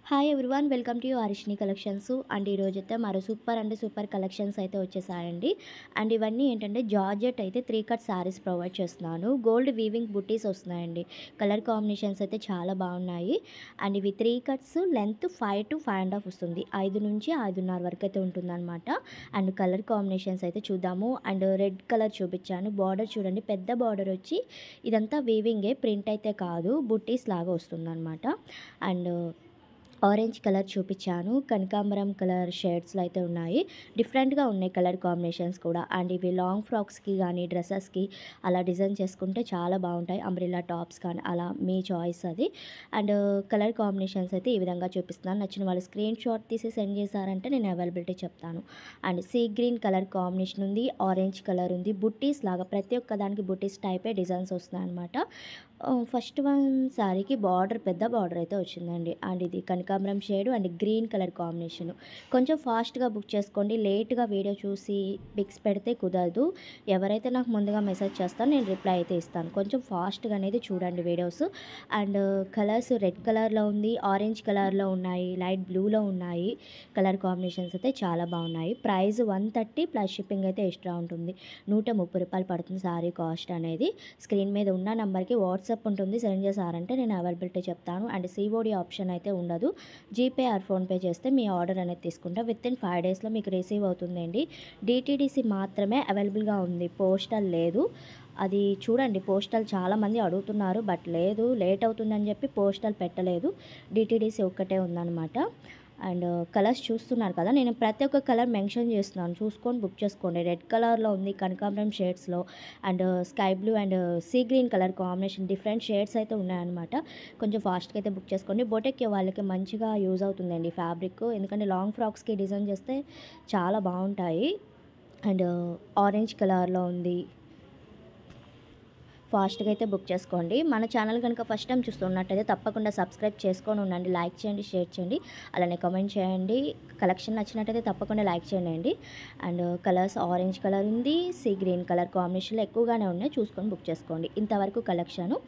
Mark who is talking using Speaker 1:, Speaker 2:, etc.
Speaker 1: Hi everyone, welcome to Harishni collections. And ఈరోజు అయితే మరో సూపర్ అంటే సూపర్ కలెక్షన్స్ అయితే వచ్చేసాయండి. అండ్ ఇవన్నీ ఏంటంటే జార్జెట్ అయితే 3 కట్ శారీస్ ప్రొవైడ్ చేస్తున్నాను. గోల్డ్ వీవింగ్ బుట్టీస్ వస్తున్నాయండి. కలర్ కాంబినేషన్స్ అయితే చాలా బాగున్నాయి. అండ్ ఇవి 3 కట్స్ లెంత్ 5 to 5.5 వస్తుంది. 5 నుంచి 5.5 వరకు అయితే ఉంటుందన్నమాట. అండ్ కలర్ కాంబినేషన్స్ అయితే చూద్దాము. అండ్ రెడ్ కలర్ చూపించాను. బార్డర్ చూడండి, పెద్ద బార్డర్ వచ్చి ఇదంతా వీవింగే, ప్రింట్ అయితే కాదు, బుట్టీస్ లాగా వస్తుందన్నమాట. అండ్ ఆరెంజ్ కలర్ చూపించాను. కనకాంబరం కలర్ షేడ్స్లో అయితే ఉన్నాయి. డిఫరెంట్గా ఉన్నాయి కలర్ కాంబినేషన్స్ కూడా. అండ్ ఇవి లాంగ్ ఫ్రాక్స్కి కానీ డ్రెస్సెస్కి అలా డిజైన్ చేసుకుంటే చాలా బాగుంటాయి. అంబ్రిల్లా టాప్స్ కానీ అలా మీ చాయిస్ అది. అండ్ కలర్ కాంబినేషన్స్ అయితే ఈ విధంగా చూపిస్తున్నాను. నచ్చిన వాళ్ళు స్క్రీన్ షాట్ తీసి సెండ్ చేశారంటే నేను అవైలబిలిటీ చెప్తాను. And sea green colour combination ఉంది, ఆరెంజ్ కలర్ ఉంది. బుట్టీస్ లాగా ప్రతి ఒక్క దానికి బుట్టీస్ టైపే డిజైన్స్ వస్తున్నాయి అనమాట. ఫస్ట్ వన్ శారీకి బార్డర్, పెద్ద బార్డర్ అయితే వచ్చిందండి. అండ్ ఇది కనకాంబరం shade and green colour combination. కొంచెం ఫాస్ట్గా బుక్ చేసుకోండి. లేట్గా వీడియో చూసి పిక్స్ పెడితే కుదరదు. ఎవరైతే నాకు ముందుగా మెసేజ్ చేస్తారో నేను రిప్లై అయితే ఇస్తాను. కొంచెం ఫాస్ట్గా అనేది చూడండి వీడియోస్. అండ్ కలర్స్ రెడ్ కలర్లో ఉంది, ఆరెంజ్ కలర్లో ఉన్నాయి, లైట్ బ్లూలో ఉన్నాయి. కలర్ కాంబినేషన్స్ అయితే చాలా బాగున్నాయి. ప్రైస్ 130 ప్లస్ షిప్పింగ్ అయితే ఎక్స్ట్రా ఉంటుంది. 130 రూపాయలు పడుతుంది శారీ కాస్ట్ అనేది. స్క్రీన్ మీద ఉన్న నెంబర్కి వాట్సాప్ ఉంటుంది, సెండ్ చేశారంటే నేను అవైలబిలిటీ చెప్తాను. అండ్ సిఓడి ఆప్షన్ అయితే ఉండదు. జీపే ఆర్ ఫోన్పే చేస్తే మీ ఆర్డర్ అనేది తీసుకుంటా. వితిన్ 5 డేస్లో మీకు రిసీవ్ అవుతుందండి. డిటీడీసీ మాత్రమే అవైలబుల్గా ఉంది, పోస్టల్ లేదు. అది చూడండి, పోస్టల్ చాలామంది అడుగుతున్నారు, బట్ లేదు, లేట్ అవుతుందని చెప్పి పోస్టల్ పెట్టలేదు. డిటీడీసీ ఒక్కటే ఉందన్నమాట. అండ్ కలర్స్ చూస్తున్నారు కదా, నేను ప్రతి ఒక్క కలర్ మెన్షన్ చేస్తున్నాను, చూసుకొని బుక్ చేసుకోండి. రెడ్ కలర్లో ఉంది, కనకాంబరం షేడ్స్లో, and sky blue and sea green colour combination, different shades అయితే ఉన్నాయన్నమాట. కొంచెం ఫాస్ట్గా అయితే బుక్ చేసుకోండి. బొటెక్కి వాళ్ళకి మంచిగా యూజ్ అవుతుందండి ఫ్యాబ్రిక్, ఎందుకంటే లాంగ్ ఫ్రాక్స్కి డిజైన్ చేస్తే చాలా బాగుంటాయి. అండ్ ఆరెంజ్ కలర్లో ఉంది. ఫాస్ట్గా అయితే బుక్ చేసుకోండి. మన ఛానల్ కనుక ఫస్ట్ టైం చూస్తున్నట్టయితే తప్పకుండా సబ్స్క్రైబ్ చేసుకొని ఉండండి. లైక్ చేయండి, షేర్ చేయండి, అలానే కామెంట్ చేయండి. కలెక్షన్ నచ్చినట్టయితే తప్పకుండా లైక్ చేయండి. అండ్ కలర్స్ ఆరెంజ్ కలర్ ఉంది, సీ గ్రీన్ కలర్ కాంబినేషన్లో ఎక్కువగానే ఉన్నాయి, చూసుకొని బుక్ చేసుకోండి. ఇంతవరకు కలెక్షను.